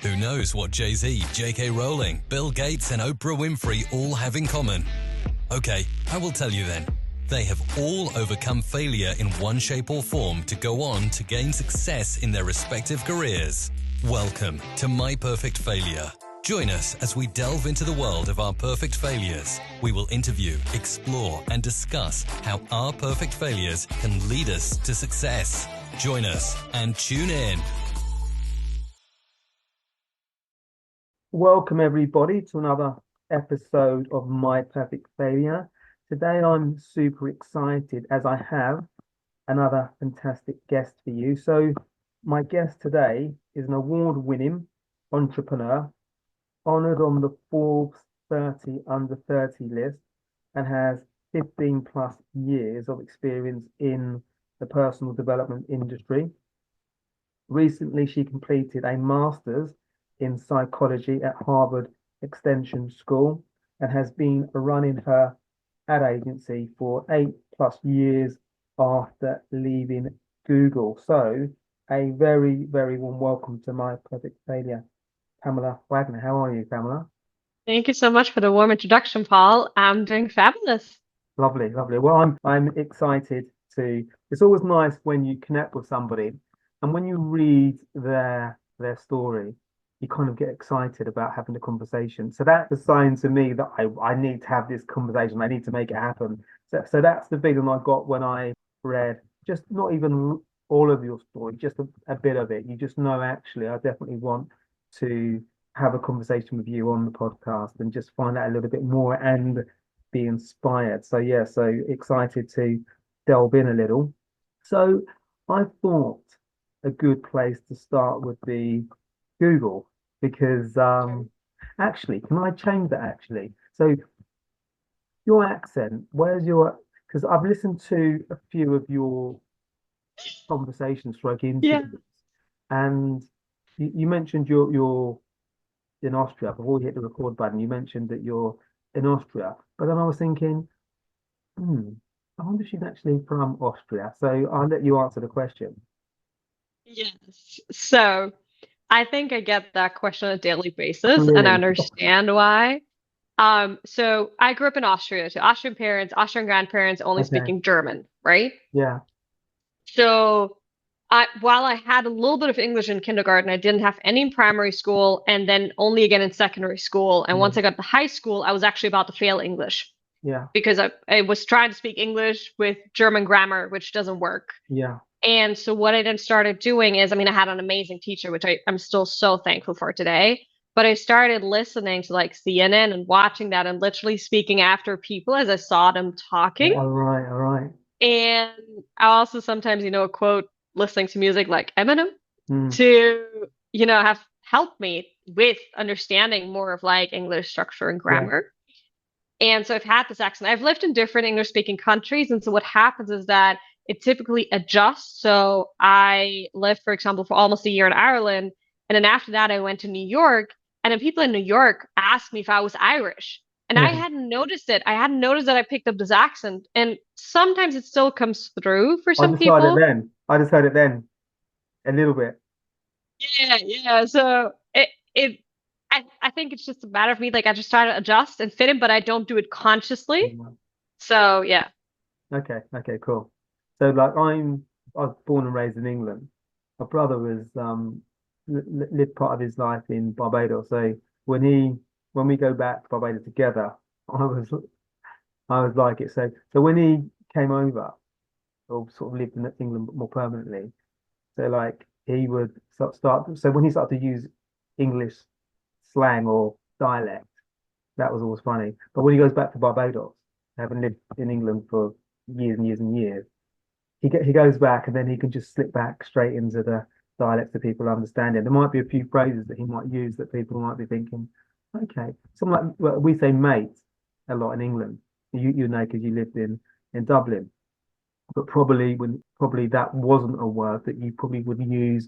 Who knows what Jay-Z, J.K. Rowling, Bill Gates and Oprah Winfrey all have in common? Okay, I will tell you then. They have all overcome failure in one shape or form to go on to gain success in their respective careers. Welcome to My Perfect Failure. Join us as we delve into the world of our perfect failures. We will interview, explore, and discuss how our perfect failures can lead us to success. Join us and tune in. Welcome everybody to another episode of My Perfect Failure. Today I'm super excited as I have another fantastic guest for you. So my guest today is an award-winning entrepreneur, honored on the Forbes 30 under 30 list, and has 15 plus years of experience in the personal development industry. Recently, she completed a master's in psychology at Harvard Extension School and has been running her ad agency for 8+ years after leaving Google. So a very, very warm welcome to My Perfect Failure, Pamela Wagner. How are you, Pamela? Thank you so much for the warm introduction, Paul. I'm doing fabulous. Lovely, lovely. Well, I'm excited to. It's always nice when you connect with somebody, and when you read their story, you kind of get excited about having a conversation. So that's a sign to me that I need to have this conversation. I need to make it happen. So that's the feeling I got when I read just not even all of your story, just a bit of it. You just know, actually, I definitely want to have a conversation with you on the podcast and just find out a little bit more and be inspired. So yeah, so excited to delve in a little. So I thought a good place to start would be Google, because actually, can I change that actually? So your accent, where's your, because I've listened to a few of your conversations, stroke interviews, and you mentioned you're in Austria. Before you hit the record button, you mentioned that you're in Austria, but then I was thinking, I wonder if she's actually from Austria. So I'll let you answer the question. Yes. So I think I get that question on a daily basis, and I Really? understand why. So I grew up in Austria, so Austrian parents, Austrian grandparents, only Okay. speaking German, right? Yeah. So while I had a little bit of English in kindergarten, I didn't have any in primary school, and then only again in secondary school. And once I got to high school, I was actually about to fail English Yeah. because I was trying to speak English with German grammar, which doesn't work. Yeah. And so what I then started doing is, I mean, I had an amazing teacher, which I'm still so thankful for today. But I started listening to like CNN and watching that and literally speaking after people as I saw them talking. All right. All right. And I also sometimes, quote listening to music like Eminem Mm. to, have helped me with understanding more of like English structure and grammar. And so I've had this accent. I've lived in different English speaking countries. And so what happens is that it typically adjusts. So I lived, for example, for almost a year in Ireland. And then after that, I went to New York. And then people in New York asked me if I was Irish. And I hadn't noticed it. I hadn't noticed that I picked up this accent. And sometimes it still comes through for some people. I just heard it then a little bit. Yeah. So I think it's just a matter of me. Like I just try to adjust and fit in, but I don't do it consciously. So yeah. Okay, cool. So like I was born and raised in England. My brother was lived part of his life in Barbados. So when we go back to Barbados together, I was like it. So when he came over or sort of lived in England more permanently, so like he would start so when he started to use English slang or dialect, that was always funny. But when he goes back to Barbados, having lived in England for years and years and years, he goes back and then he can just slip back straight into the dialects that people understand. And there might be a few phrases that he might use that people might be thinking, okay, something like, well, we say mate a lot in England. You know, because you lived in Dublin, but probably that wasn't a word that you probably would use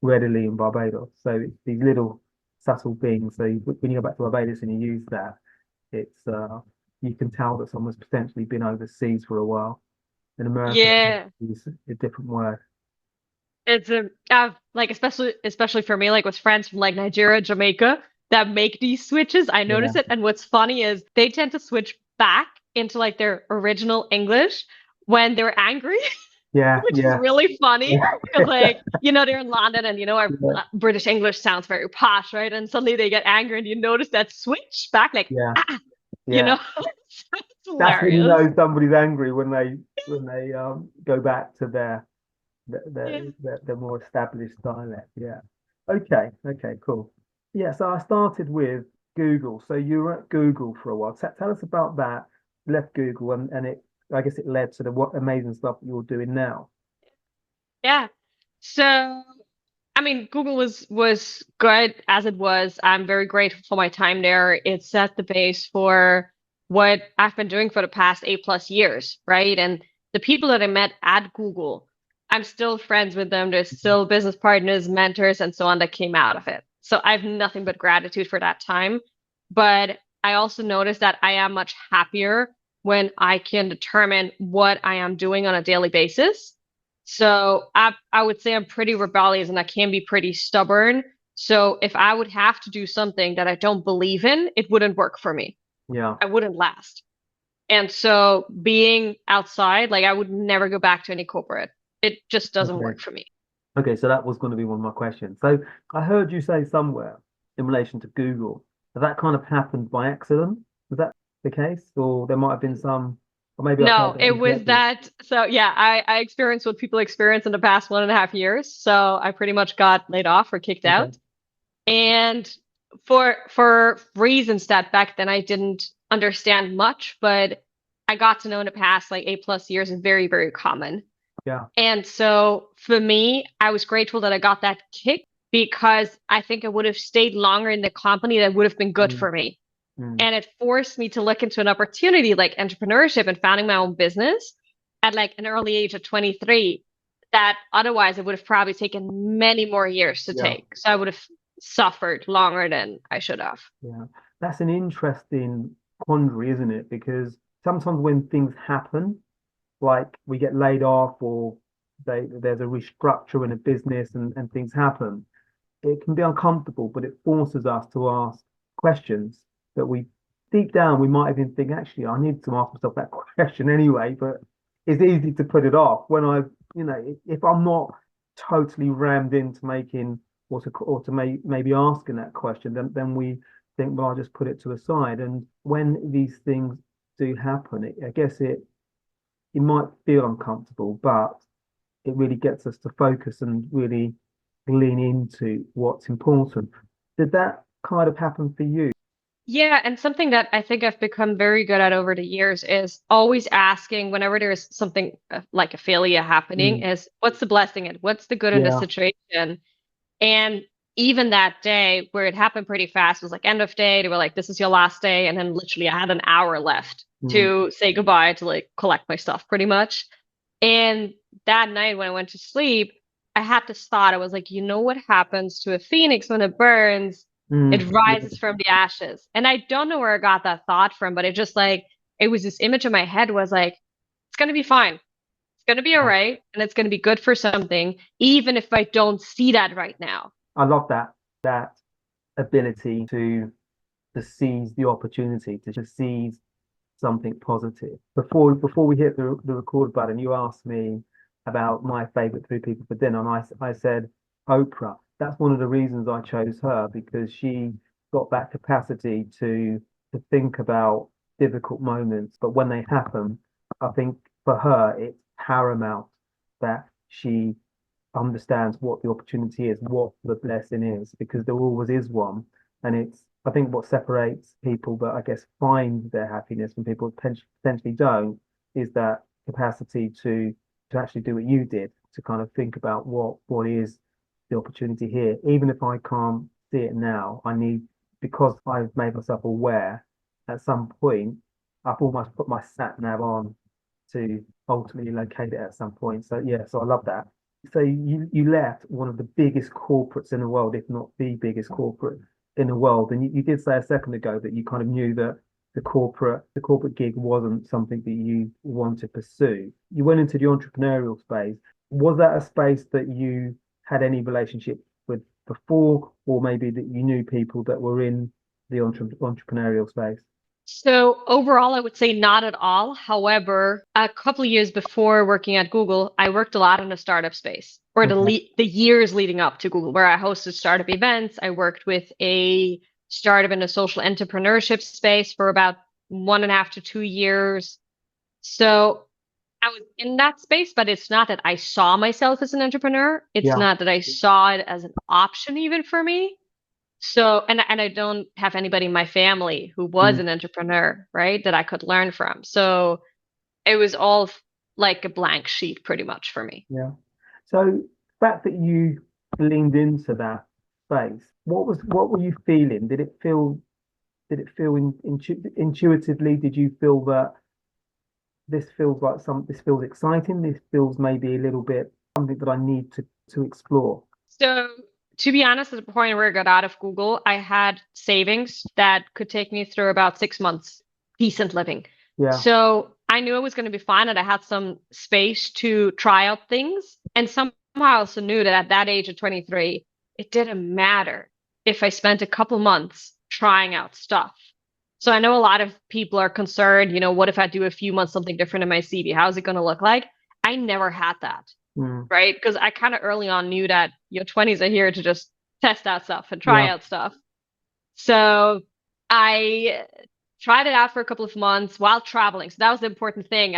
readily in Barbados. So it's these little subtle things. So when you go back to Barbados and you use that, it's you can tell that someone's potentially been overseas for a while. In America, Yeah. it's a different word. It's like especially for me, like with friends from like Nigeria, Jamaica that make these switches. I Yeah, notice it, and what's funny is they tend to switch back into like their original English when they're angry, yeah, which is yeah, really funny yeah, because like they're in London and our yeah, British English sounds very posh, right? And suddenly they get angry and you notice that switch back like yeah, you yeah. know it's That's when you hilarious. know somebody's angry when they go back to Yeah. their more established dialect. Yeah. Okay. Okay. Cool. Yeah. So I started with Google. So you were at Google for a while. Tell us about that. Left Google and it. I guess it led to the what amazing stuff that you're doing now. Yeah. So I mean, Google was good as it was. I'm very grateful for my time there. It set the base for what I've been doing for the past 8+ years, right? And the people that I met at Google, I'm still friends with them. There's still business partners, mentors, and so on that came out of it. So I have nothing but gratitude for that time. But I also noticed that I am much happier when I can determine what I am doing on a daily basis. So I would say I'm pretty rebellious and I can be pretty stubborn. So if I would have to do something that I don't believe in, it wouldn't work for me. Yeah. I wouldn't last. And so being outside, like I would never go back to any corporate. It just doesn't Okay. work for me. Okay. So that was going to be one of my questions. So I heard you say somewhere in relation to Google that kind of happened by accident. Was that the case, or there might have been some, or maybe I've heard No, that it was incorrectly? that. So yeah, I experienced what people experience in the past 1.5 years. So I pretty much got laid off or kicked Okay. out. And for reasons that back then I didn't understand much, but I got to know in the past like 8+ years is very, very common. Yeah. And so for me, I was grateful that I got that kick because I think I would have stayed longer in the company that would have been good Mm, for me. mm. And it forced me to look into an opportunity like entrepreneurship and founding my own business at like an early age of 23 that otherwise it would have probably taken many more years to Yeah. take. So I would have suffered longer than I should have. Yeah, that's an interesting quandary, isn't it? Because sometimes when things happen, like we get laid off or there's a restructure in a business and things happen, it can be uncomfortable, but it forces us to ask questions that we deep down we might even think, actually, I need to ask myself that question anyway, but it's easy to put it off when if I'm not totally rammed into making or to maybe asking that question, then we think, well, I'll just put it to a side. And when these things do happen, I guess it might feel uncomfortable, but it really gets us to focus and really lean into what's important. Did that kind of happen for you? Yeah, and something that I think I've become very good at over the years is always asking whenever there's something like a failure happening Mm, is what's the blessing in? What's the good in this yeah. situation? And even that day where it happened pretty fast was like end of day. They were like, this is your last day. And then literally I had an hour left Mm, to say goodbye to like collect my stuff pretty much. And that night when I went to sleep, I had this thought. I was like, you know what happens to a phoenix when it burns? It yeah, rises from the ashes. And I don't know where I got that thought from, but it just like, it was this image in my head was like, it's going to be fine. It's going to be all right. And it's going to be good for something, even if I don't see that right now. I love that ability to seize the opportunity, to just seize something positive. Before we hit the record button, you asked me about my favorite three people for dinner, and I said Oprah. That's one of the reasons I chose her because she got that capacity to think about difficult moments, but when they happen, I think for her it's paramount that she understands what the opportunity is, what the blessing is, because there always is one. And it's, I think, what separates people that I guess find their happiness from people potentially don't is that capacity to actually do what you did, to kind of think about what is the opportunity here. Even if I can't see it now, I need, because I've made myself aware at some point, I've almost put my sat nav on to ultimately locate it at some point. So yeah, so I love that. So you left one of the biggest corporates in the world, if not the biggest corporate in the world. And you did say a second ago that you kind of knew that the corporate gig wasn't something that you want to pursue. You went into the entrepreneurial space. Was that a space that you had any relationship with before, or maybe that you knew people that were in the entrepreneurial space? So overall, I would say not at all. However, a couple of years before working at Google, I worked a lot in the startup space, or Okay. the years leading up to Google, where I hosted startup events. I worked with a startup in the social entrepreneurship space for about 1.5 to 2 years. So I was in that space, but it's not that I saw myself as an entrepreneur. It's Yeah. not that I saw it as an option even for me. So, and I don't have anybody in my family who was Mm, an entrepreneur, right, that I could learn from. So it was all like a blank sheet pretty much for me. yeah. So the fact that you leaned into that space, what were you feeling? Did it feel intuitively? Did you feel that this feels exciting? This feels maybe a little bit something that I need to explore. So to be honest, at the point where I got out of Google, I had savings that could take me through about 6 months decent living. Yeah. So I knew it was going to be fine and I had some space to try out things. And somehow I also knew that at that age of 23, it didn't matter if I spent a couple months trying out stuff. So I know a lot of people are concerned, what if I do a few months something different in my CV? How's it going to look like? I never had that, Mm, right? Because I kind of early on knew that your 20s are here to just test out stuff and try yeah. out stuff. So I tried it out for a couple of months while traveling. So that was the important thing.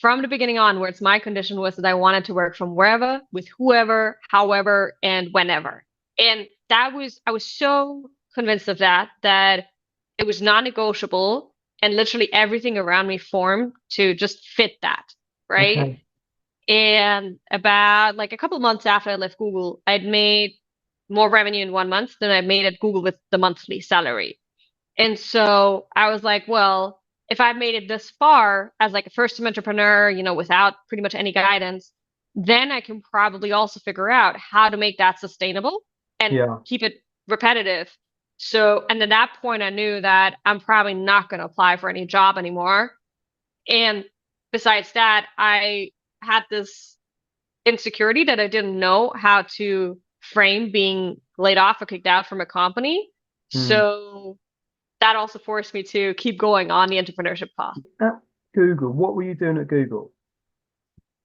From the beginning onwards, my condition was that I wanted to work from wherever, with whoever, however, and whenever. And I was so convinced of that it was non-negotiable and literally everything around me formed to just fit that, right? Okay. And about like a couple of months after I left Google, I'd made more revenue in 1 month than I made at Google with the monthly salary. And so I was like, well, if I've made it this far as like a first time entrepreneur, without pretty much any guidance, then I can probably also figure out how to make that sustainable and Yeah. keep it repetitive. So, and at that point, I knew that I'm probably not going to apply for any job anymore. And besides that, I had this insecurity that I didn't know how to frame being laid off or kicked out from a company. Mm. So that also forced me to keep going on the entrepreneurship path. At Google, what were you doing at Google?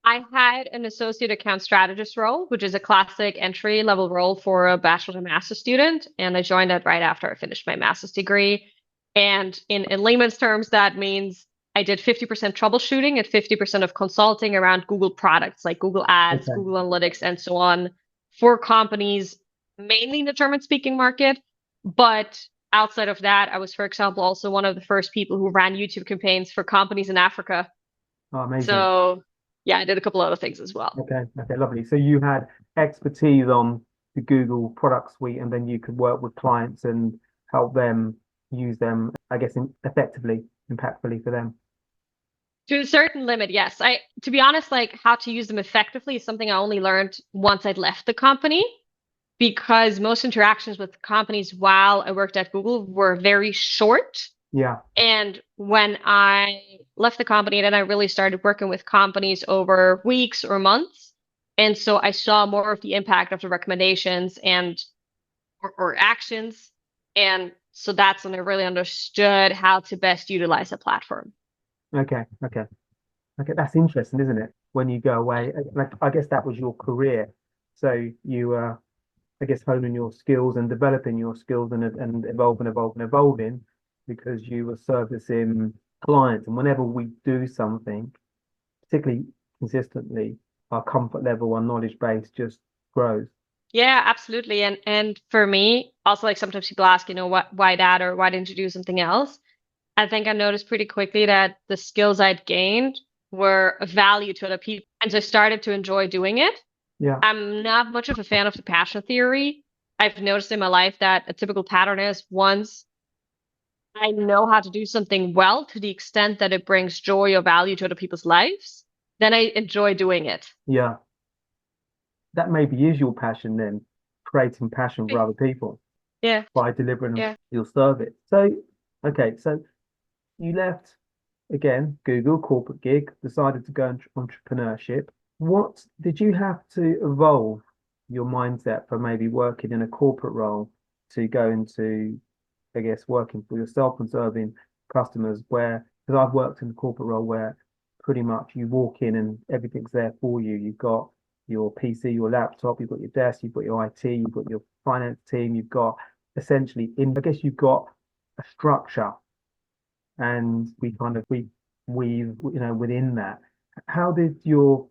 I had an associate account strategist role, which is a classic entry level role for a bachelor's and master's student. And I joined that right after I finished my master's degree. And in layman's terms, that means I did 50% troubleshooting and 50% of consulting around Google products like Google Ads, Okay. Google Analytics, and so on for companies, mainly in the German speaking market. But outside of that, I was, for example, also one of the first people who ran YouTube campaigns for companies in Africa. Oh, amazing. So yeah, I did a couple other things as well. Okay. Okay. Lovely. So you had expertise on the Google product suite, and then you could work with clients and help them use them, I guess, effectively, impactfully for them. To a certain limit, yes. To be honest, like how to use them effectively is something I only learned once I'd left the company because most interactions with companies while I worked at Google were very short. Yeah. And when I left the company, then I really started working with companies over weeks or months. And so I saw more of the impact of the recommendations or actions. And so that's when I really understood how to best utilize a platform. Okay. Okay. Okay. That's interesting, isn't it? When you go away, like I guess that was your career. So you I guess honing your skills and developing your skills and evolving because you were servicing clients. And whenever we do something, particularly consistently, our comfort level, our knowledge base just grows. Yeah, absolutely. And for me, also like sometimes people ask, why that or why didn't you do something else? I think I noticed pretty quickly that the skills I'd gained were of value to other people. And so I started to enjoy doing it. Yeah. I'm not much of a fan of the passion theory. I've noticed in my life that a typical pattern is once I know how to do something well to the extent that it brings joy or value to other people's lives, then I enjoy doing it. Yeah. That maybe is your passion then, creating passion for other people Yeah. by delivering Yeah. your service. So, okay, so you left again, Google, corporate gig, decided to go into entrepreneurship. what did you have to evolve your mindset from maybe working in a corporate role to go into, I guess, working for yourself and serving customers where, because I've worked in a corporate role where pretty much you walk in and everything's there for you. You've got your PC, your laptop, you've got your desk, you've got your IT, you've got your finance team, you've got essentially I guess you've got a structure and we weave, within that. How did your,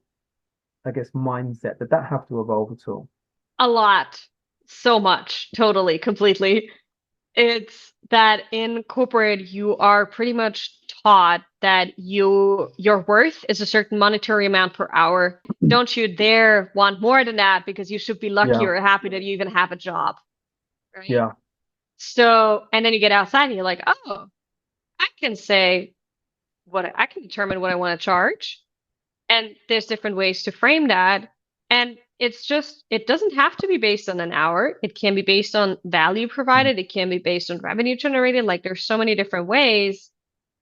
I guess, mindset, did that have to evolve at all? A lot, so much, totally, completely. It's that in corporate, you are pretty much taught that your worth is a certain monetary amount per hour. Don't you dare want more than that because you should be lucky Yeah, or happy that you even have a job, right? yeah, So, and then you get outside and you're like, oh, I can say I can determine what I want to charge. And there's different ways to frame that. And it doesn't have to be based on an hour. It can be based on value provided. It can be based on revenue generated. Like there's so many different ways.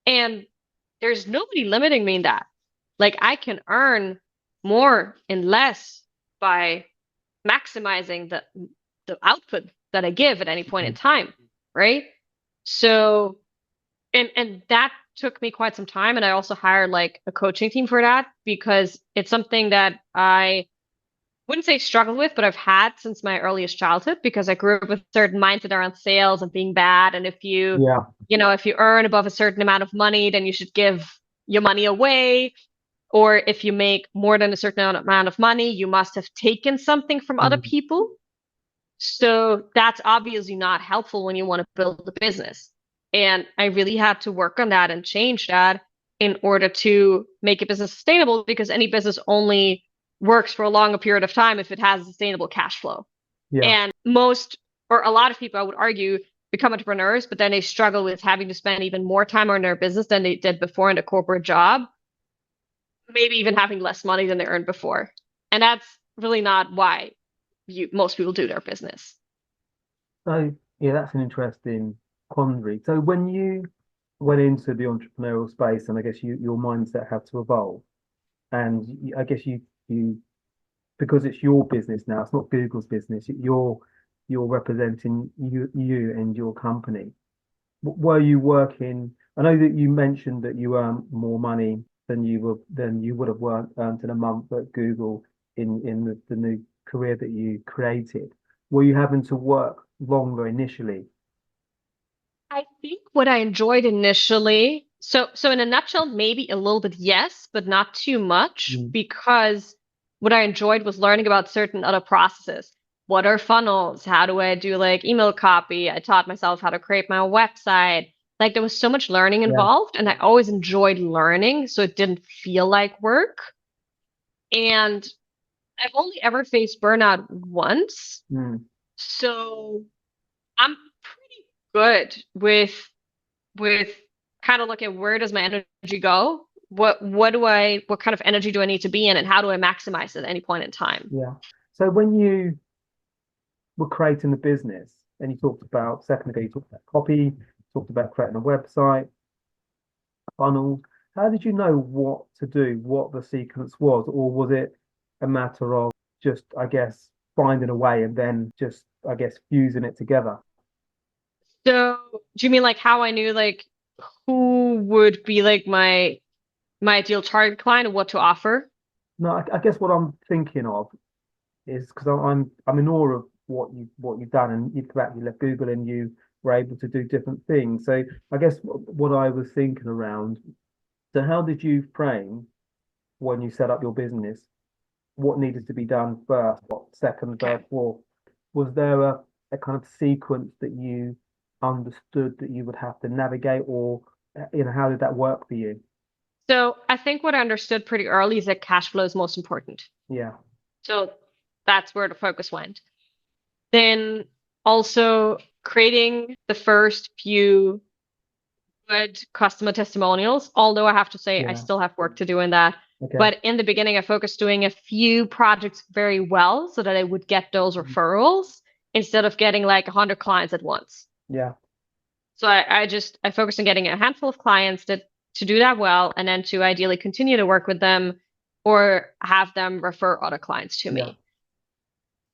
And there's nobody limiting me in that. Like I can earn more and less by maximizing the output that I give at any point in time, right? So and that took me quite some time, and I also hired like a coaching team for that because it's something that I wouldn't say struggle with, but I've had since my earliest childhood because I grew up with a certain mindset around sales and being bad. And if yeah, if you earn above a certain amount of money, then you should give your money away. Or if you make more than a certain amount of money, you must have taken something from other mm, people. So that's obviously not helpful when you want to build a business. And I really had to work on that and change that in order to make a business sustainable because any business only works for a longer period of time if it has a sustainable cash flow. yeah, And most or a lot of people, I would argue, become entrepreneurs, but then they struggle with having to spend even more time on their business than they did before in a corporate job, maybe even having less money than they earned before. And that's really not why most people do their business. so yeah, that's an interesting quandary. So when you went into the entrepreneurial space, and I guess your mindset had to evolve, and I guess you because it's your business now, it's not Google's business. You're representing you and your company. Were you working? I know that you mentioned that you earn more money than you would have earned in a month at Google in the new career that you created. Were you having to work longer initially? I think what I enjoyed initially, so in a nutshell, maybe a little bit yes, but not too much, Mm, because what I enjoyed was learning about certain other processes. What are funnels? How do I do like email copy? I taught myself how to create my website. Like there was so much learning yeah. involved, and I always enjoyed learning, so it didn't feel like work. And I've only ever faced burnout once, Mm. so I'm pretty good with kind of looking at where does my energy go? What kind of energy do I need to be in and how do I maximize it at any point in time? Yeah. So when you were creating the business, and you talked about second ago, you talked about copy, talked about creating a website, funnels. How did you know what to do, what the sequence was, or was it a matter of just, I guess, finding a way and then just, I guess, fusing it together? So do you mean like how I knew like who would be like my ideal target client and what to offer? No, I guess what I'm thinking of is because I'm in awe of what you've done, and you left Google and you were able to do different things. So I guess what I was thinking around. So how did you frame when you set up your business? What needed to be done first? What second, Okay. third, fourth? Was there a kind of sequence that you understood that you would have to navigate, or how did that work for you? So I think what I understood pretty early is that cash flow is most important. Yeah, So that's where the focus went. Then also creating the first few good customer testimonials, although I have to say I yeah, still have work to do in that. okay, But in the beginning, I focused doing a few projects very well so that I would get those referrals instead of getting like 100 clients at once. yeah, So I focused on getting a handful of clients to do that well and then to ideally continue to work with them or have them refer other clients to Yeah. me.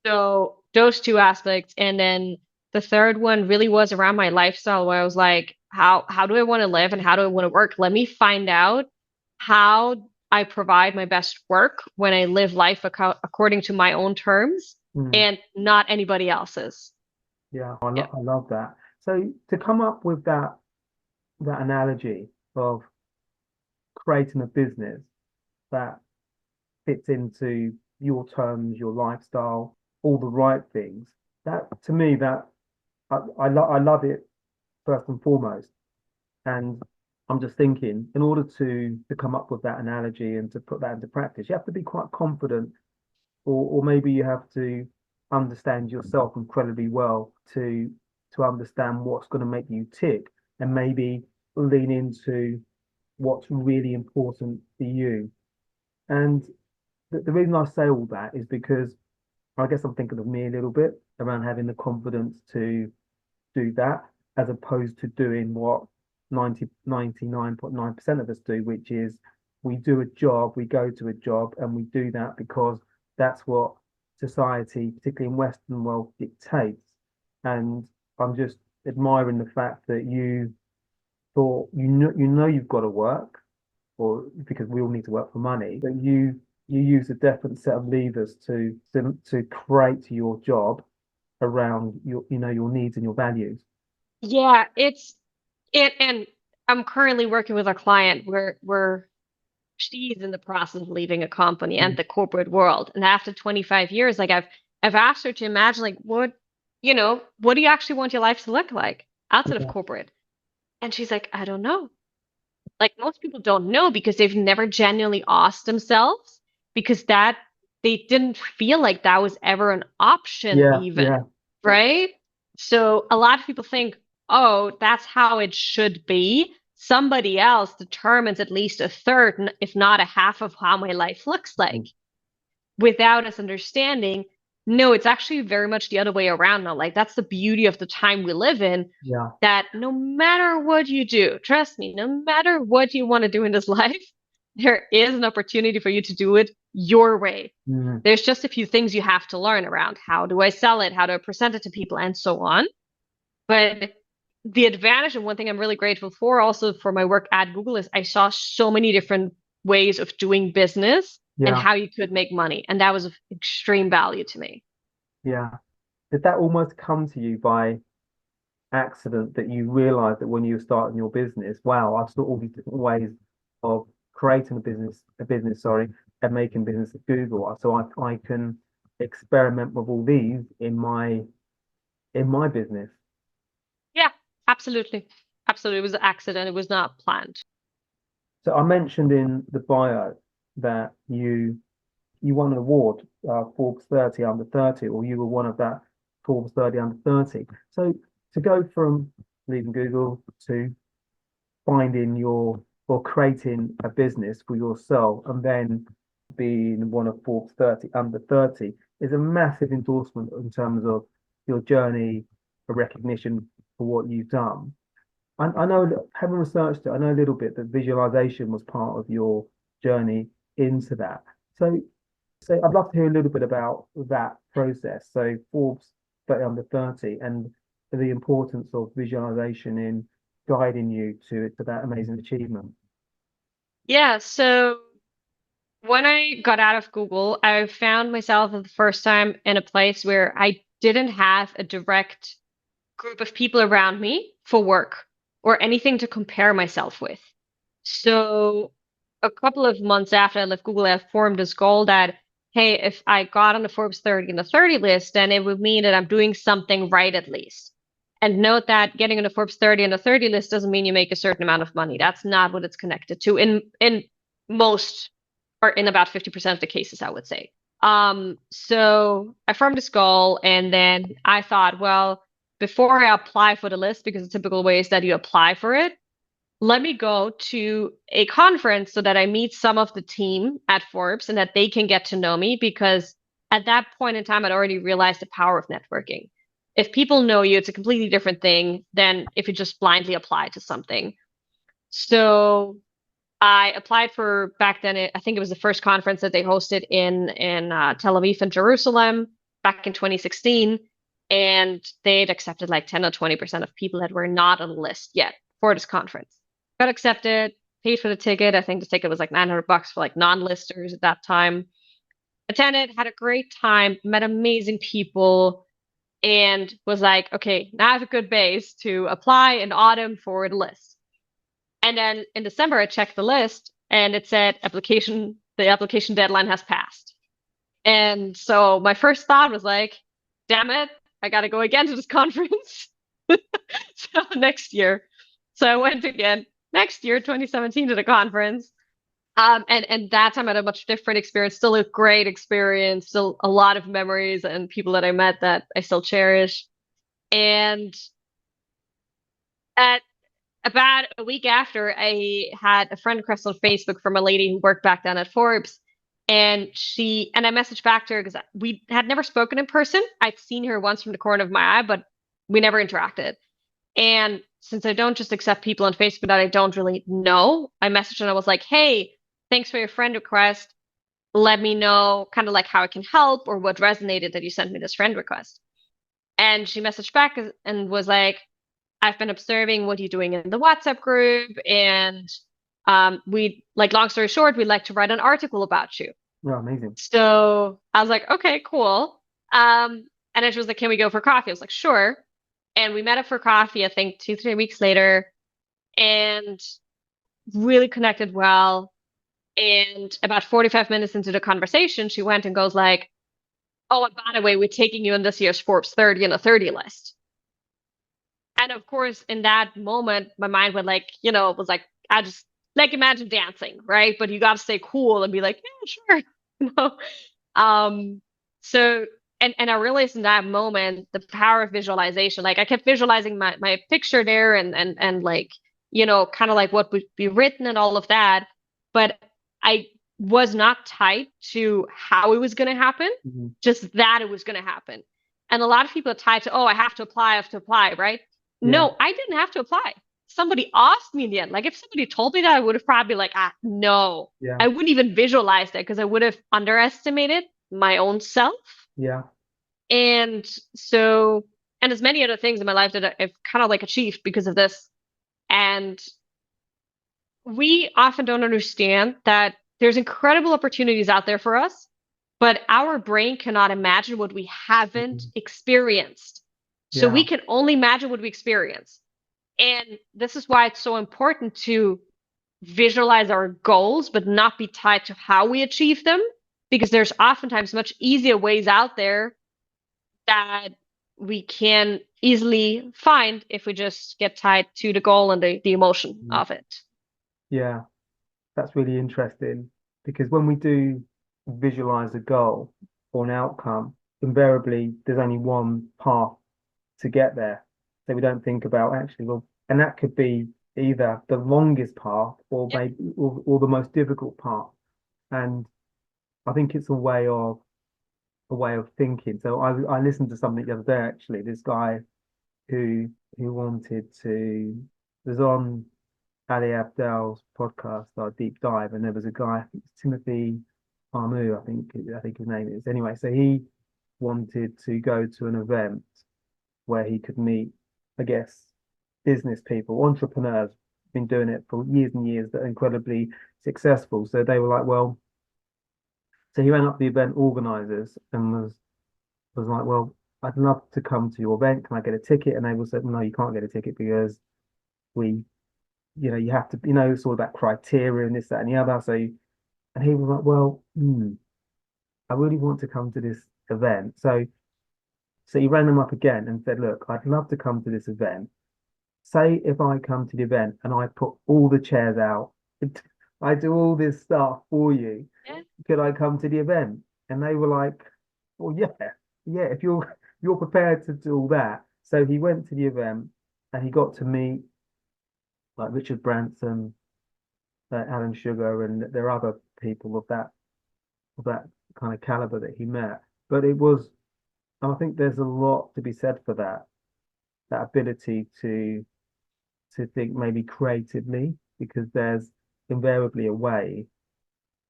So those two aspects. And then the third one really was around my lifestyle, where I was like, how do I want to live and how do I want to work? Let me find out how I provide my best work when I live life according to my own terms and not anybody else's. Yeah, I love that. So to come up with that analogy of creating a business that fits into your terms, your lifestyle, all the right things, that to me that I love it first and foremost. And I'm just thinking, in order to come up with that analogy and to put that into practice, you have to be quite confident, or maybe you have to understand yourself incredibly well to understand what's going to make you tick, and maybe lean into what's really important for you. And the reason I say all that is because I guess I'm thinking of me a little bit around having the confidence to do that, as opposed to doing what 99.9% of us do, which is we do a job, we go to a job, and we do that because that's what society, particularly in Western world, dictates. And I'm just admiring the fact that you thought, you know you've got to work, or because we all need to work for money, but you use a different set of levers to create your job around your needs and your values. Yeah, and I'm currently working with a client where she's in the process of leaving a company and the corporate world. And after 25 years, like I've asked her to imagine like what do you actually want your life to look like outside of Yeah, corporate? And she's like, I don't know. Like most people don't know because they've never genuinely asked themselves, because that they didn't feel like that was ever an option yeah, even, yeah, right? So a lot of people think, oh, that's how it should be. Somebody else determines at least a third, if not a half of how my life looks like, without us understanding, no, it's actually very much the other way around now. Like that's the beauty of the time we live in, yeah, that no matter what you do, trust me, no matter what you want to do in this life, there is an opportunity for you to do it your way. There's just a few things you have to learn around how do I sell it, how do I present it to people, and so on. But the advantage, and one thing I'm really grateful for also for my work at Google, is I saw so many different ways of doing business and yeah, how you could make money. And that was of extreme value to me. yeah. Did that almost come to you by accident, that you realized that when you were starting your business, wow, I've saw all these different ways of creating a business, sorry, and making business at Google. So I can experiment with all these in my business. Yeah, absolutely. Absolutely. It was an accident. It was not planned. So I mentioned in the bio that you won an award, Forbes 30 under 30, or you were one of that Forbes 30 under 30. So to go from leaving Google to finding or creating a business for yourself, and then being one of Forbes 30 under 30, is a massive endorsement in terms of your journey, a recognition for what you've done. I know that, having researched it, I know a little bit that visualization was part of your journey into that. So, I'd love to hear a little bit about that process. So Forbes 30 under 30, and the importance of visualization in guiding you to that amazing achievement. Yeah. So when I got out of Google, I found myself for the first time in a place where I didn't have a direct group of people around me for work or anything to compare myself with. So a couple of months after I left Google, I formed this goal that, hey, if I got on the Forbes 30 and the 30 list, then it would mean that I'm doing something right at least. And note that getting on the Forbes 30 and the 30 list doesn't mean you make a certain amount of money. That's not what it's connected to in most, or in about 50% of the cases, I would say. So I formed this goal, and then I thought, well, before I apply for the list, because the typical way is that you apply for it, let me go to a conference so that I meet some of the team at Forbes and that they can get to know me, because at that point in time, I'd already realized the power of networking. If people know you, it's a completely different thing than if you just blindly apply to something. So I applied for, back then, I think it was the first conference that they hosted in Tel Aviv and Jerusalem back in 2016. And they'd accepted like 10 or 20% of people that were not on the list yet for this conference. Got accepted, paid for the ticket. I think the ticket was like $900 for like non-listers at that time. Attended, had a great time, met amazing people, and was like, okay, now I have a good base to apply in autumn for the list. And then in December, I checked the list and it said the application deadline has passed. And so my first thought was like, damn it, I got to go again to this conference. So next year. So I went again next year, 2017, to the conference. And that time I had a much different experience, still a great experience, still a lot of memories and people that I met that I still cherish. And at about a week after, I had a friend request on Facebook from a lady who worked back then at Forbes. And I messaged back to her because we had never spoken in person. I'd seen her once from the corner of my eye, but we never interacted. And since I don't just accept people on Facebook that I don't really know, I messaged her and I was like, hey, thanks for your friend request. Let me know kind of like how I can help or what resonated that you sent me this friend request. And she messaged back and was like, I've been observing what you're doing in the WhatsApp group. And long story short, we'd like to write an article about you. Oh, amazing. So I was like, okay, cool. And then she was like, can we go for coffee? I was like, sure. And we met up for coffee, I think 2-3 weeks later, and really connected well. And about 45 minutes into the conversation, she went and goes like, oh, and by the way, we're taking you on this year's Forbes 30 and a 30 list. And of course, in that moment, my mind went like, it was like, I just like imagine dancing, right? But you got to stay cool and be like, yeah, sure. So, and I realized in that moment, the power of visualization. Like I kept visualizing my picture there and like, kind of like what would be written and all of that. But I was not tied to how it was going to happen, just that it was going to happen. And a lot of people are tied to, oh, I have to apply, right? Yeah. No, I didn't have to apply. Somebody asked me in the end. Like if somebody told me that, I would have probably been like, no. Yeah. I wouldn't even visualize that because I would have underestimated my own self. Yeah. And there's many other things in my life that I've kind of like achieved because of this. And we often don't understand that there's incredible opportunities out there for us, but our brain cannot imagine what we haven't experienced. So we can only imagine what we experience. And this is why it's so important to visualize our goals, but not be tied to how we achieve them, because there's oftentimes much easier ways out there that we can easily find if we just get tied to the goal and the emotion of it. Yeah, that's really interesting, because when we do visualize a goal or an outcome, invariably there's only one path to get there. So we don't think about actually, well, and that could be either the longest path or maybe or the most difficult path. And I think it's a way of thinking. So I listened to something the other day, actually, this guy who wanted to, was on Ali Abdal's podcast, our Deep Dive, and there was a guy, I think it's Timothy Armu, I think his name is. Anyway, so he wanted to go to an event where he could meet, I guess, business people, entrepreneurs, been doing it for years and years, that are incredibly successful. So they were like, well, so he rang up the event organizers and was like, well, I'd love to come to your event. Can I get a ticket? And they all said, no, you can't get a ticket because you have to, it's all about criteria and this, that, and the other. So, and he was like, well, I really want to come to this event. So he rang them up again and said, look, I'd love to come to this event. Say if I come to the event and I put all the chairs out, I do all this stuff for you. Yeah. Could I come to the event? And they were like, well, yeah, if you're prepared to do all that. So he went to the event and he got to meet like Richard Branson, Alan Sugar, and there are other people of that kind of caliber that he met. But it was, and I think there's a lot to be said for that ability to think maybe creatively, because there's invariably a way,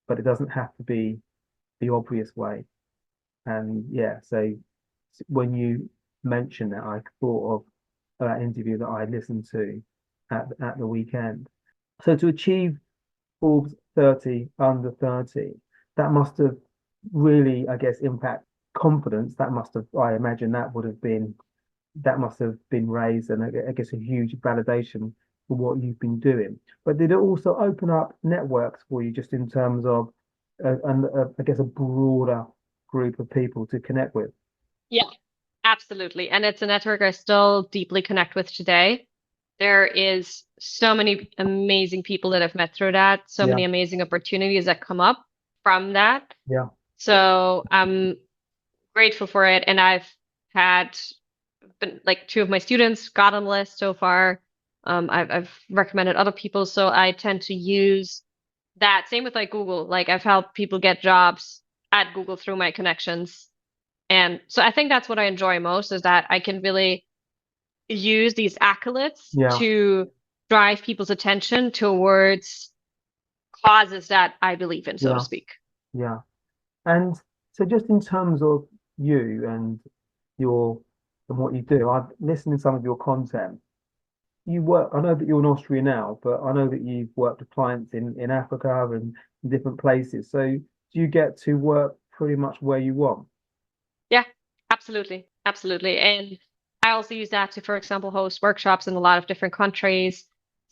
but it doesn't have to be the obvious way. And yeah, so when you mentioned that, I thought of that interview that I listened to at the weekend. So to achieve Forbes 30 under 30, that must have really, I guess, impact confidence. That must have, I imagine that must have been raised, and I guess a huge validation for what you've been doing. But did it also open up networks for you, just in terms of, I guess, a broader group of people to connect with? Yeah, absolutely. And it's a network I still deeply connect with today. There is so many amazing people that I've met through that, so Yeah, many amazing opportunities that come up from that. yeah, So I'm grateful for it. And I've had been like two of my students got on the list so far. I've recommended other people. So I tend to use that. Same with like Google. Like I've helped people get jobs at Google through my connections. And so I think that's what I enjoy most, is that I can really use these accolades yeah, to drive people's attention towards causes that I believe in, so to yeah, speak. yeah. And so, just in terms of you and your and what you do, I've listened to some of your content. You work, I know that you're in Austria now, but I know that you've worked with clients in Africa and in different places. So do you get to work pretty much where you want? Yeah, absolutely. Absolutely. And I also use that to, for example, host workshops in a lot of different countries.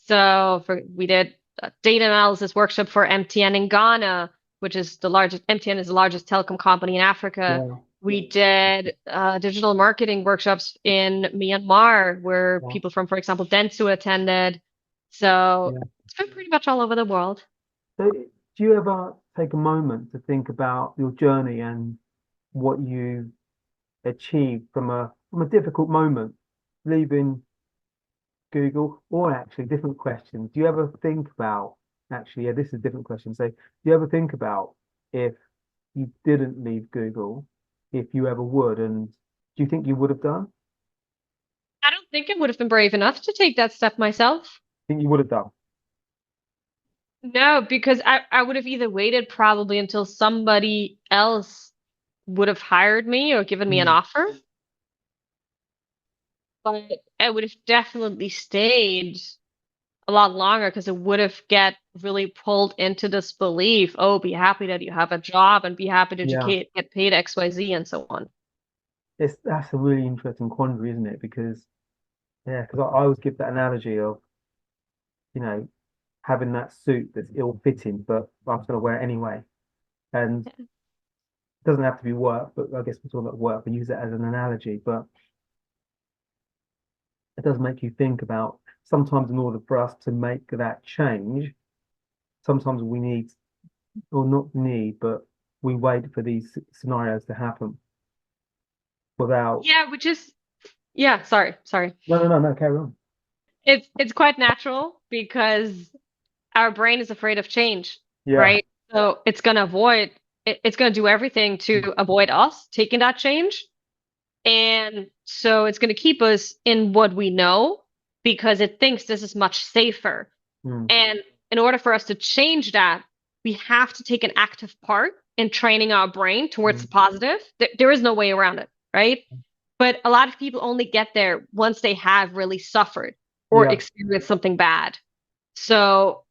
So we did a data analysis workshop for MTN in Ghana, which is the largest, MTN is the largest telecom company in Africa. Yeah, We did digital marketing workshops in Myanmar, where yeah, people from, for example, Dentsu attended. So yeah. it's been pretty much all over the world. So do you ever take a moment to think about your journey and what you achieved from a difficult moment, leaving Google, or actually different questions? Do you ever think about, actually, yeah, this is a different question. So do you ever think about, if you didn't leave Google, if you ever would, and do you think you would have done? I don't think I would have been brave enough to take that step myself. Think you would have done? No, because I would have either waited probably until somebody else would have hired me or given me an Mm, offer, but I would have definitely stayed a lot longer because it would have get really pulled into this belief, oh, be happy that you have a job and be happy that you yeah, get paid XYZ and so on. that's a really interesting quandary, isn't it? Because yeah, because I always give that analogy of, you know, having that suit that's ill-fitting, but I'm just going to wear it anyway. And it doesn't have to be work, but I guess we're talking about work. We use it as an analogy, but it does make you think about, sometimes in order for us to make that change, sometimes we need, or not need, but we wait for these scenarios to happen without. Yeah, which is yeah, sorry. No, no, no, no, carry on. It's quite natural because our brain is afraid of change, Yeah. right? So it's going to avoid it's going to do everything to avoid us taking that change. And so it's going to keep us in what we know because it thinks this is much safer. Mm, And in order for us to change that, we have to take an active part in training our brain towards the mm, positive. There is no way around it, right? But a lot of people only get there once they have really suffered or yeah, experienced something bad. So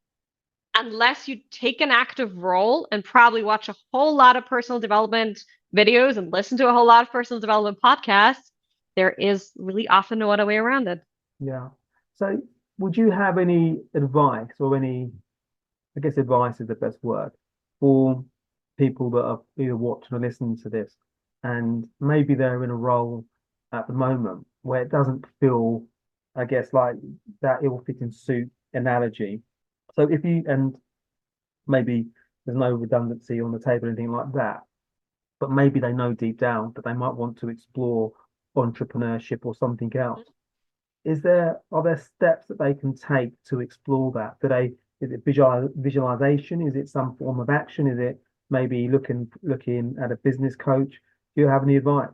unless you take an active role and probably watch a whole lot of personal development videos and listen to a whole lot of personal development podcasts, there is really often no other way around it. yeah. So would you have any advice, or any, I guess advice is the best word, for people that are either watching or listening to this, and maybe they're in a role at the moment where it doesn't feel, I guess, like that ill-fitting suit analogy. So if you, and maybe there's no redundancy on the table or anything like that, but maybe they know deep down that they might want to explore entrepreneurship or something else. Are there steps that they can take to explore that? Is it visualization? Is it some form of action? Is it maybe looking at a business coach? Do you have any advice?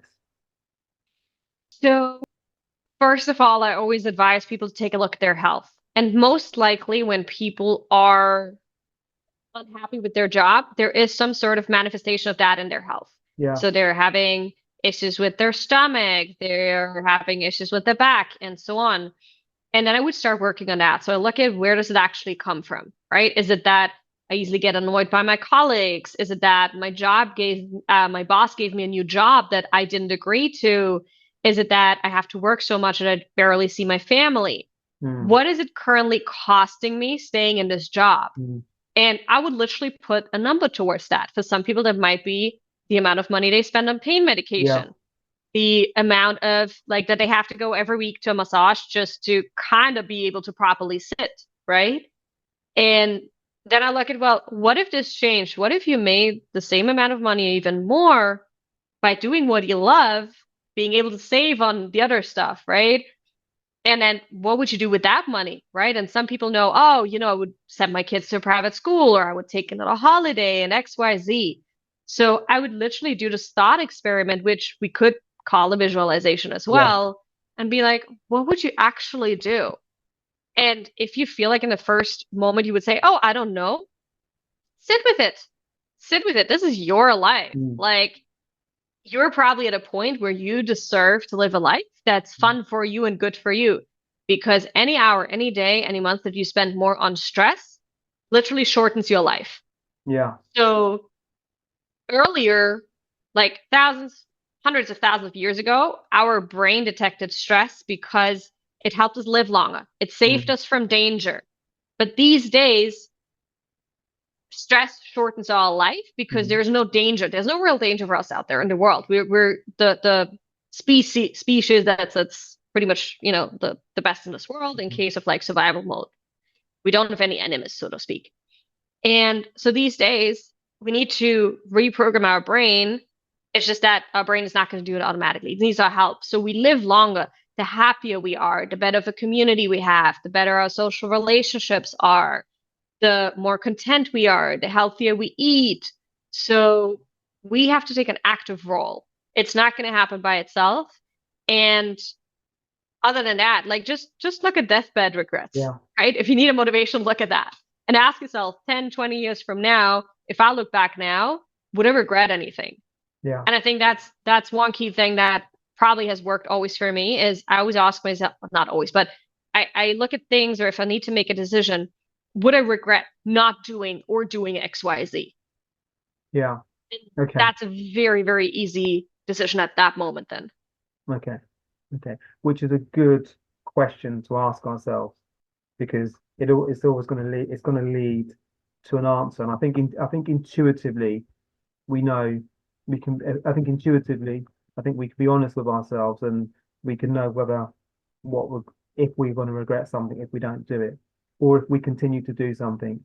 So, first of all, I always advise people to take a look at their health. And most likely, when people are unhappy with their job, there is some sort of manifestation of that in their health. Yeah. So they're having issues with their stomach, they're having issues with the back, and so on. And then I would start working on that. So I look at where does it actually come from, right? Is it that I easily get annoyed by my colleagues? Is it that my boss gave me a new job that I didn't agree to? Is it that I have to work so much that I barely see my family? What is it currently costing me staying in this job? And I would literally put a number towards that. For some people, that might be the amount of money they spend on pain medication, the amount of like that they have to go every week to a massage just to kind of be able to properly sit, right? And then I look at, well, what if this changed? What if you made the same amount of money, even more, by doing what you love, being able to save on the other stuff, right? And then what would you do with that money, right? And some people know, oh, I would send my kids to a private school, or I would take another holiday and XYZ. So I would literally do this thought experiment, which we could call a visualization as well, and be like, what would you actually do? And if you feel like in the first moment you would say, oh, I don't know, sit with it. Sit with it. This is your life. Like, you're probably at a point where you deserve to live a life that's fun for you and good for you. Because any hour, any day, any month that you spend more on stress literally shortens your life. Yeah. So earlier, like hundreds of thousands of years ago, our brain detected stress because it helped us live longer. It saved us from danger. But these days, stress shortens our life because there's no danger. There's no real danger for us out there in the world. We're the species that's pretty much, the best in this world in case of like survival mode. We don't have any enemies, so to speak. And so these days, we need to reprogram our brain. It's just that our brain is not going to do it automatically. It needs our help. So we live longer. The happier we are, the better of a community we have, the better our social relationships are, the more content we are, the healthier we eat. So we have to take an active role. It's not going to happen by itself. And other than that, like just look at deathbed regrets, right? If you need a motivation, look at that and ask yourself 10, 20 years from now, if I look back now, would I regret anything? Yeah. And I think that's one key thing that probably has worked always for me is I always ask myself, not always, but I look at things, or if I need to make a decision, would I regret not doing or doing XYZ? Yeah. Okay. That's a very, very easy decision at that moment then. Okay. Which is a good question to ask ourselves, because it's always going to lead to an answer. And I think intuitively we know we can. I think intuitively, I think we can be honest with ourselves, and we can know if we're going to regret something if we don't do it, or if we continue to do something.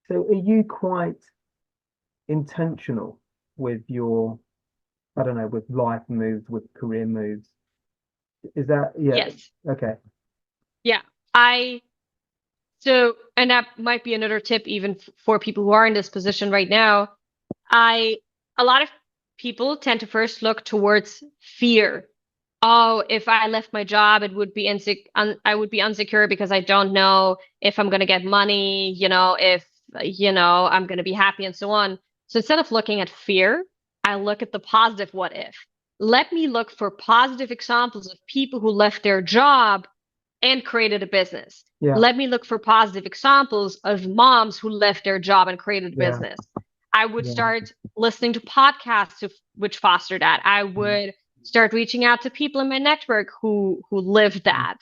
So are you quite intentional with your, I don't know, with life moves, with career moves? Is that, Yes. Okay. Yeah. And that might be another tip even for people who are in this position right now. A lot of people tend to first look towards fear. Oh, if I left my job, it would be I would be insecure because I don't know if I'm going to get money, if, I'm going to be happy and so on. So instead of looking at fear, I look at the positive what if. Let me look for positive examples of people who left their job and created a business. Yeah. Let me look for positive examples of moms who left their job and created a business. I would start listening to podcasts which foster that. I would start reaching out to people in my network who live that.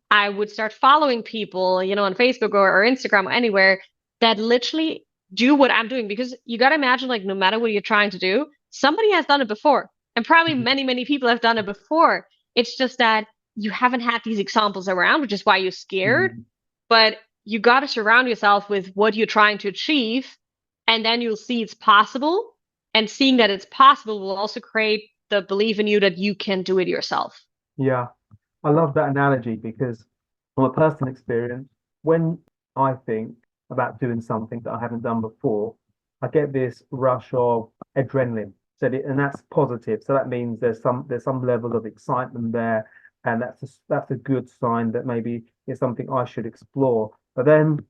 I would start following people, on Facebook or Instagram or anywhere that literally do what I'm doing. Because you got to imagine, like, no matter what you're trying to do, somebody has done it before. And probably many, many people have done it before. It's just that you haven't had these examples around, which is why you're scared. But you got to surround yourself with what you're trying to achieve. And then you'll see it's possible. And seeing that it's possible will also create the belief in you that you can do it yourself. Yeah. I love that analogy, because from a personal experience, when I think about doing something that I haven't done before, I get this rush of adrenaline. And that's positive. So that means there's some level of excitement there, and that's a good sign that maybe it's something I should explore. But then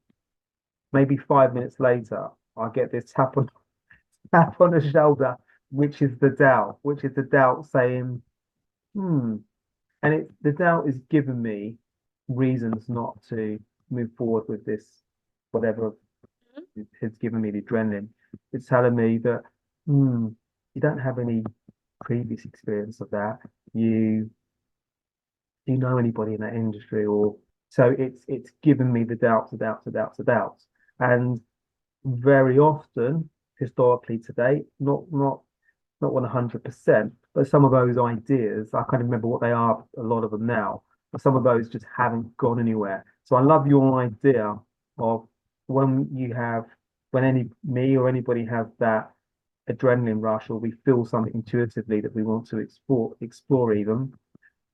maybe 5 minutes later, I get this tap on the shoulder, which is the doubt saying, hmm. And the doubt is giving me reasons not to move forward with this, whatever has given me the adrenaline. It's telling me that, you don't have any previous experience of that. You do you know anybody in that industry? Or so it's given me the doubts. And very often, historically today, not 100%, but some of those ideas, I can't remember what they are, a lot of them now, but some of those just haven't gone anywhere. So I love your idea of when you have, when me or anybody has that adrenaline rush, or we feel something intuitively that we want to explore even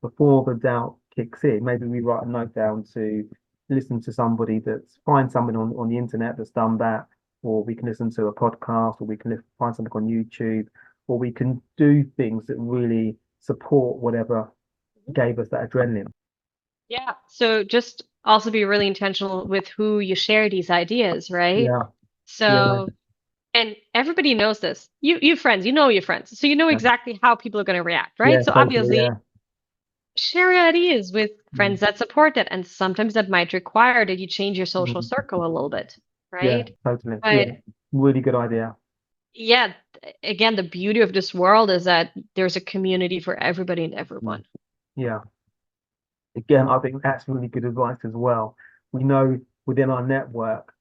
before the doubt kicks in, maybe we write a note down to listen to somebody find somebody on the internet that's done that, or we can listen to a podcast, or we can find something on YouTube, or we can do things that really support whatever gave us that adrenaline. Yeah. So just also be really intentional with who you share these ideas, right? Yeah, yeah, So, and everybody knows this. You friends, you know your friends. So you know yeah, exactly how people are going to react, yeah, right? So totally, obviously yeah. share your ideas with Mm, friends that support it. And sometimes that might require that you change your social mm, circle a little bit, yeah, right? totally, yeah. But Really good idea. yeah, again, the beauty of this world is that there's a community for everybody and Mm, everyone. yeah. Again, I think that's really good advice as well. We know within our network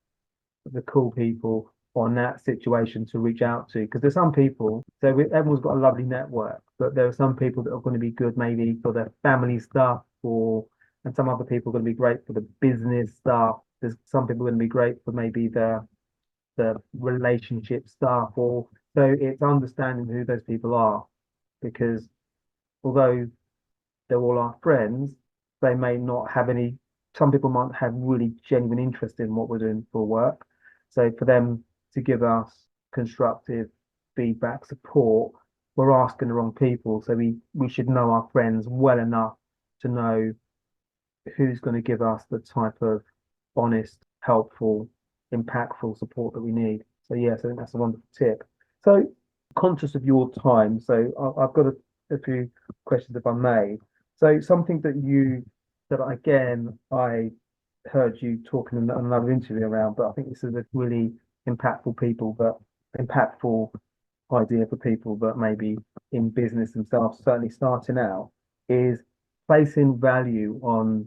the cool people on that situation to reach out to, because there's some people, everyone's got a lovely network, but there are some people that are going to be good maybe for their family stuff, and some other people are going to be great for the business stuff. There's some people going to be great for maybe the relationship stuff, or so it's understanding who those people are, because although they're all our friends, they may not have any. Some people might have really genuine interest in what we're doing for work. So for them to give us constructive feedback, support, we're asking the wrong people. So we should know our friends well enough to know who's going to give us the type of honest, helpful, impactful support that we need. So yes, I think that's a wonderful tip. So conscious of your time, so I've got a few questions if I may. So something that again I heard you talking in another interview around, but I think this is a really impactful idea for people that maybe in business themselves, certainly starting out, is placing value on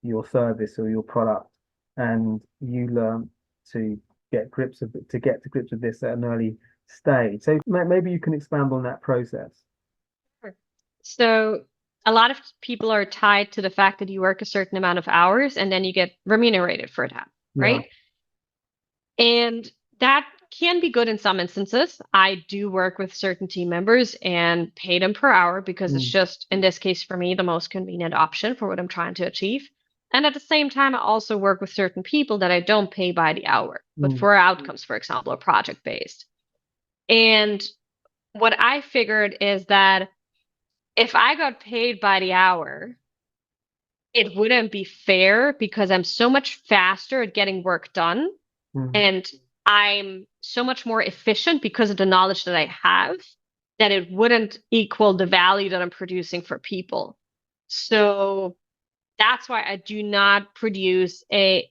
your service or your product, and you learn to get to grips with this at an early stage. So maybe you can expand on that process. Sure. So a lot of people are tied to the fact that you work a certain amount of hours and then you get remunerated for that, Yeah. right? And that can be good in some instances. I do work with certain team members and pay them per hour because it's Mm, just, in this case, for me, the most convenient option for what I'm trying to achieve. And at the same time, I also work with certain people that I don't pay by the hour, but mm, for outcomes, for example, or project based. And what I figured is that if I got paid by the hour, it wouldn't be fair because I'm so much faster at getting work done mm, and I'm so much more efficient because of the knowledge that I have that it wouldn't equal the value that I'm producing for people. So that's why I do not produce I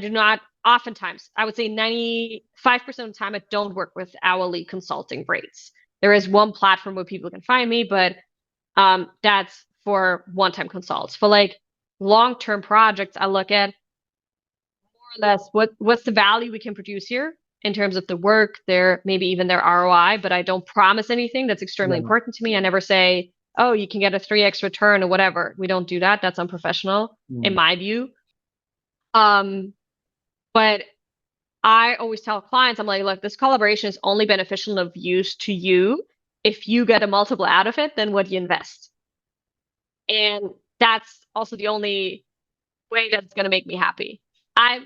do not, oftentimes, I would say 95% of the time, I don't work with hourly consulting rates. There is one platform where people can find me, but that's for one-time consults. For like long-term projects, I look at more or less what's the value we can produce here in terms of the work, their maybe even their ROI, but I don't promise anything. That's extremely yeah. important to me. I never say, oh, you can get a 3x return or whatever. We don't do that. That's unprofessional in Mm, my view. Um, but I always tell clients, I'm like, look, this collaboration is only beneficial of use to you if you get a multiple out of it than what you invest. And that's also the only way that's going to make me happy. I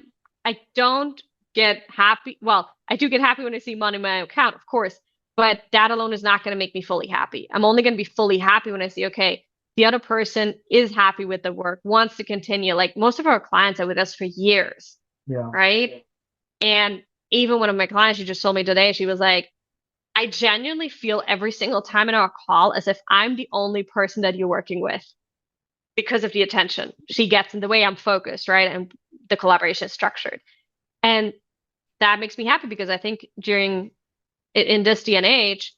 I don't get happy. Well, I do get happy when I see money in my account, of course, but that alone is not going to make me fully happy. I'm only going to be fully happy when I see, okay, the other person is happy with the work, wants to continue. Like most of our clients are with us for years, yeah. right? And even one of my clients, she just told me today, she was like, I genuinely feel every single time in our call as if I'm the only person that you're working with because of the attention she gets and the way I'm focused, right? And the collaboration is structured. And that makes me happy because I think in this day and age,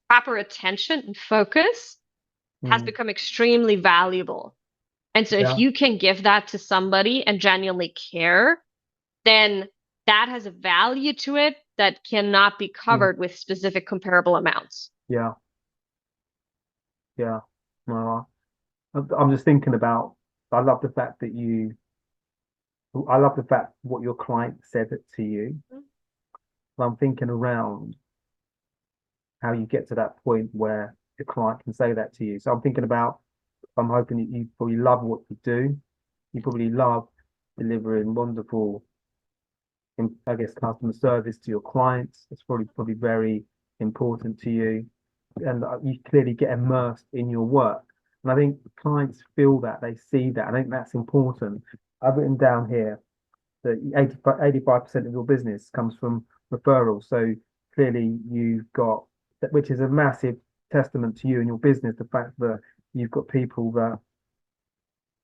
proper attention and focus has become extremely valuable. And so if you can give that to somebody and genuinely care, then that has a value to it that cannot be covered with specific comparable amounts. Yeah. Yeah. No, I'm just thinking about, I love the fact what your client said it to you. I'm thinking around how you get to that point where the client can say that to you. So I'm hoping that you probably love what you do. You probably love delivering wonderful, I guess, customer service to your clients. It's probably very important to you. And you clearly get immersed in your work. And I think clients feel that, they see that. I think that's important. I've written down here that 85% of your business comes from referrals. So clearly you've got, which is a massive testament to you and your business, the fact that you've got people that,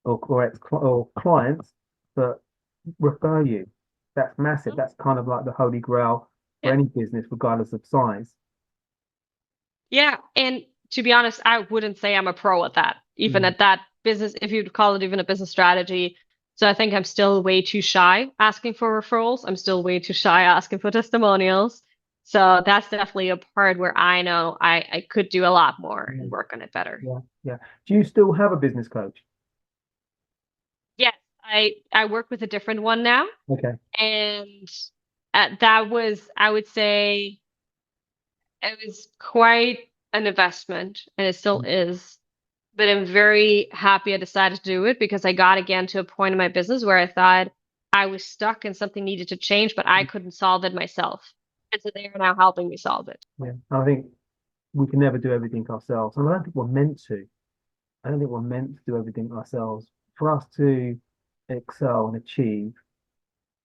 or clients that refer you. That's massive. That's kind of like the holy grail for any business, regardless of size. Yeah. And to be honest, I wouldn't say I'm a pro at that, even at that business, if you'd call it even a business strategy. So I think I'm still way too shy asking for referrals. I'm still way too shy asking for testimonials. So that's definitely a part where I know I could do a lot more and work on it better. Yeah. Do you still have a business coach? Yes, I work with a different one now. Okay. And that was, I would say, it was quite an investment, and it still is. But I'm very happy I decided to do it because I got again to a point in my business where I thought I was stuck and something needed to change, but I couldn't solve it myself. And so they are now helping me solve it. Yeah. I think we can never do everything ourselves. And I don't think we're meant to. I don't think we're meant to do everything ourselves. For us to excel and achieve,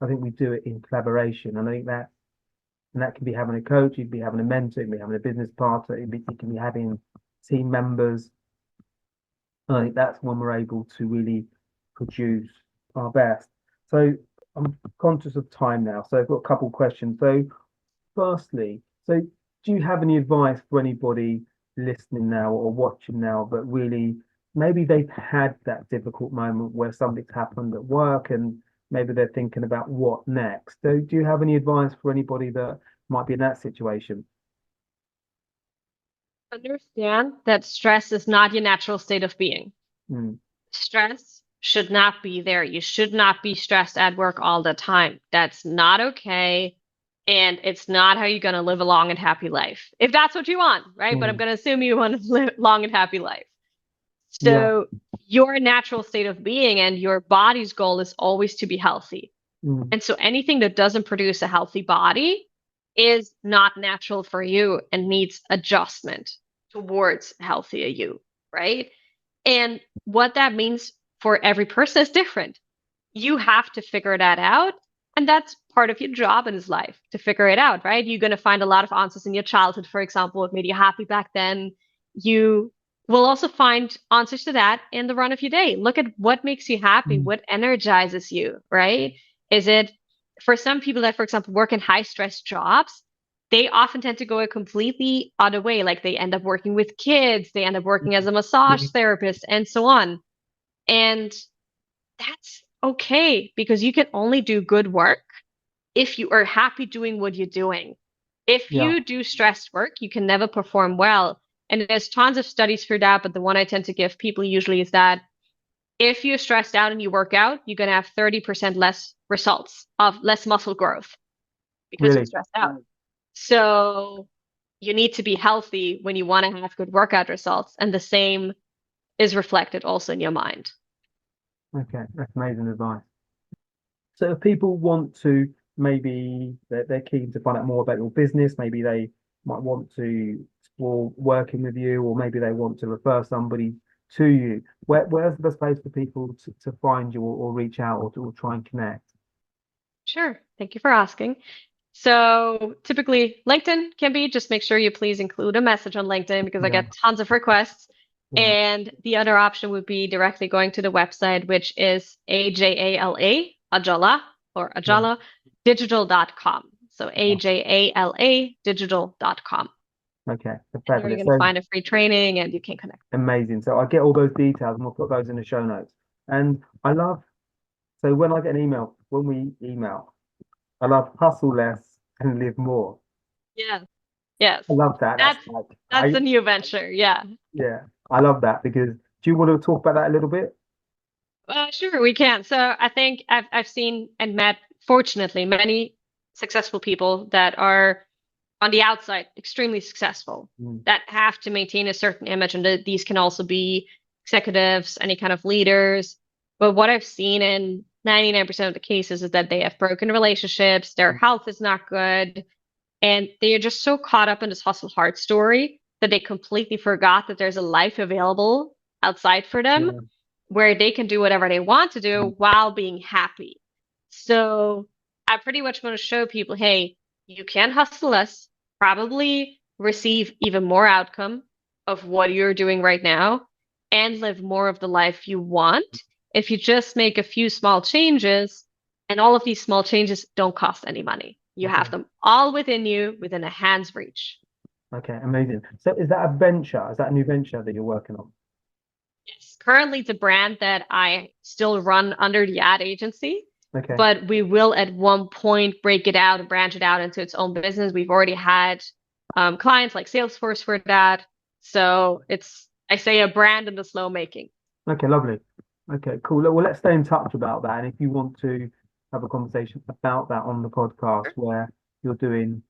I think we do it in collaboration. And I think that can be having a coach, you can be having a mentor, you can be having a business partner, you can be having team members. I think that's when we're able to really produce our best. So I'm conscious of time now, so I've got a couple of questions. So firstly, do you have any advice for anybody listening now or watching now, but really maybe they've had that difficult moment where something's happened at work and maybe they're thinking about what next? So do you have any advice for anybody that might be in that situation? Understand that stress is not your natural state of being. Stress should not be there. You should not be stressed at work all the time. That's not okay. And it's not how you're going to live a long and happy life. If that's what you want, right? But I'm going to assume you want to live a long and happy life. So your natural state of being and your body's goal is always to be healthy. And so anything that doesn't produce a healthy body is not natural for you and needs adjustment towards healthier you, right? And what that means for every person is different. You have to figure that out. And that's part of your job in this life, to figure it out, right? You're going to find a lot of answers in your childhood, for example, what made you happy back then. You will also find answers to that in the run of your day. Look at what makes you happy, what energizes you, right? Is it for some people that, for example, work in high stress jobs, they often tend to go a completely other way. Like they end up working with kids, they end up working as a massage therapist, and so on. And that's okay because you can only do good work if you are happy doing what you're doing. If you do stressed work, you can never perform well. And there's tons of studies for that, but the one I tend to give people usually is that if you're stressed out and you work out, you're going to have 30% less results of less muscle growth because you're stressed out. So you need to be healthy when you want to have good workout results. And the same is reflected also in your mind. Okay, that's amazing advice. So if people want to, maybe they're keen to find out more about your business, maybe they might want to explore working with you, or maybe they want to refer somebody to you, where's the best place for people to find you or reach out or try and connect? Sure. Thank you for asking. So typically LinkedIn can be, just make sure you please include a message on LinkedIn because I Yeah, get tons of requests. yeah. And the other option would be directly going to the website, which is Yeah. Ajala digital.com. So Oh, AJALA digital.com. okay, so And there you're fabulous. going to So find a free training and you can connect. amazing. So I get all those details and we'll put those in the show notes. And I love, so when I get an email, when we email, I love hustle less and live more. Yeah. Yes. I love that. That's That's like, that's a new venture. Yeah. yeah, I love that because do you want to talk about that a little bit? Sure, we can. So I think I've seen and met, fortunately, many successful people that are on the outside extremely successful Mm, that have to maintain a certain image, and these can also be executives, any kind of leaders. But what I've seen in 99% of the cases is that they have broken relationships, their mm, health is not good, and they are just so caught up in this hustle hard story that they completely forgot that there's a life available outside for them yeah, where they can do whatever they want to mm, do while being happy. So I pretty much want to show people, hey, you can hustle less, probably receive even more outcome of what you're doing right now, and live more of the life you want if you just make a few small changes. And all of these small changes don't cost any money. You okay, have them all within you, within a hand's reach. okay, amazing. So is that a venture? Is that a new venture that you're working on? Yes. Currently, it's a brand that I still run under the ad agency, Okay, but we will at one point break it out and branch it out into its own business. We've already had clients like Salesforce for that. So it's, I say, a brand in the slow making. okay, lovely. Okay, cool. Well, let's stay in touch about that. And if you want to have a conversation about that on the podcast where you're doing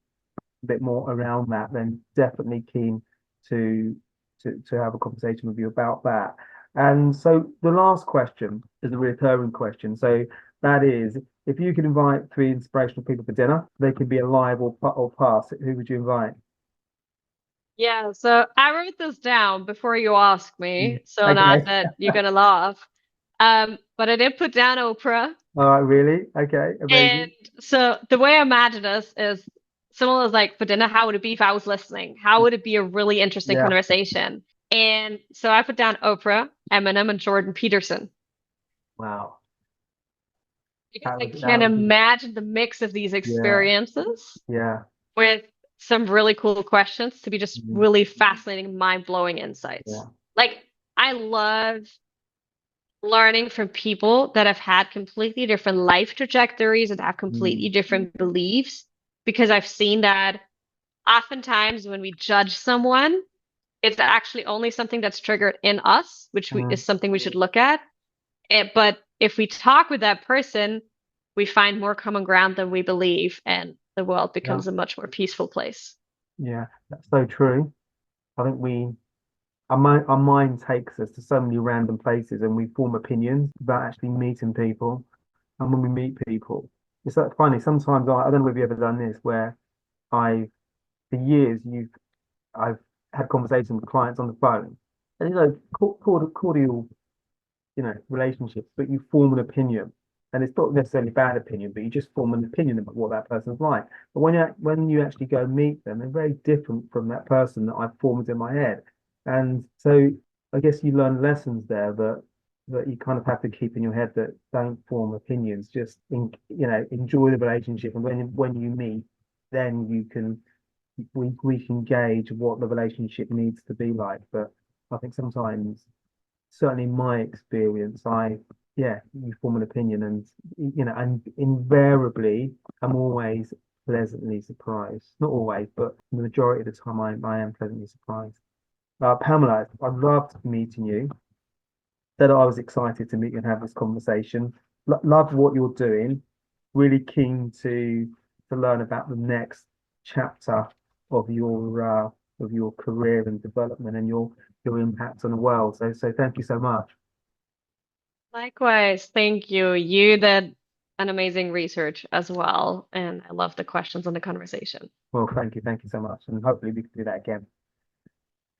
a bit more around that, then definitely keen to to have a conversation with you about that. And so the last question is a recurring question. So that is, if you could invite three inspirational people for dinner, they could be alive or past. Who would you invite? Yeah, so I wrote this down before you asked Mm. me, so not Okay. that you're gonna laugh. But I did put down Oprah. All right, really? Okay, And amazing. so the way I imagine this is someone was like, for dinner, how would it be if I was listening? How would it be a really interesting Yeah. conversation? And so I put down Oprah, Eminem, and Jordan Peterson Wow. because I That can would be imagine the mix of these yeah, experiences yeah. with some really cool questions to be just Mm, really fascinating, mind-blowing insights. yeah. Like, I love learning from people that have had completely different life trajectories and have Mm, completely different beliefs because I've seen that oftentimes when we judge someone, it's actually only something that's triggered in us, which mm, is something we should look at. But if we talk with that person, we find more common ground than we believe, and the world yeah. becomes a much more peaceful place. Yeah. That's so true. I think our mind takes us to so many random places and we form opinions without actually meeting people. And when we meet people, it's like funny. Sometimes I don't know if you've ever done this where I, for years, I've had conversations with clients on the phone and, cordial, relationships, but you form an opinion. And it's not necessarily a bad opinion, but you just form an opinion about what that person's like. But when you actually go meet them, they're very different from that person that I've formed in my head. And so I guess you learn lessons there that you kind of have to keep in your head that don't form opinions, just enjoy the relationship. And when you meet, then we can gauge what the relationship needs to be like. But I think sometimes certainly in my experience, you form an opinion and invariably I'm always pleasantly surprised. Not always, but the majority of the time I am pleasantly surprised. Pamela, I loved meeting you. That I was excited to meet you and have this conversation. Love what you're doing. Really keen to learn about the next chapter of your career and development and your impact on the world. So thank you so much. Likewise, thank you. You did an amazing research as well, and I love the questions and the conversation. Well, thank you so much, and hopefully we can do that again.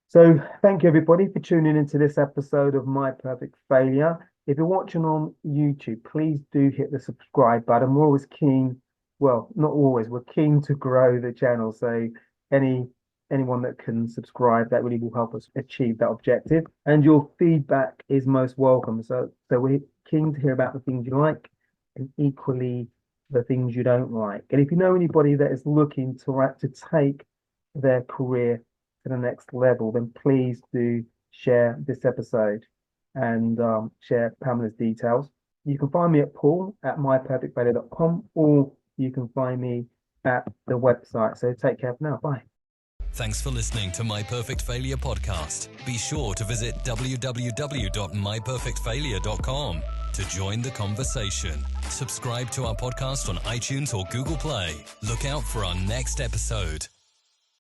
So thank you everybody for tuning into this episode of My Perfect Failure. If you're watching on YouTube, please do hit the subscribe button. We're always keen well, not always, we're keen to grow the channel. So anyone that can subscribe, that really will help us achieve that objective. And your feedback is most welcome. So we're keen to hear about the things you like and equally the things you don't like. And if you know anybody that is looking to take their career to the next level, then please do share this episode and share Pamela's details. You can find me at paul@myperfectfailure.com, or you can find me at the website. So take care for now. Bye. Thanks for listening to My Perfect Failure podcast. Be sure to visit www.myperfectfailure.com to join the conversation. Subscribe to our podcast on iTunes or Google Play. Look out for our next episode.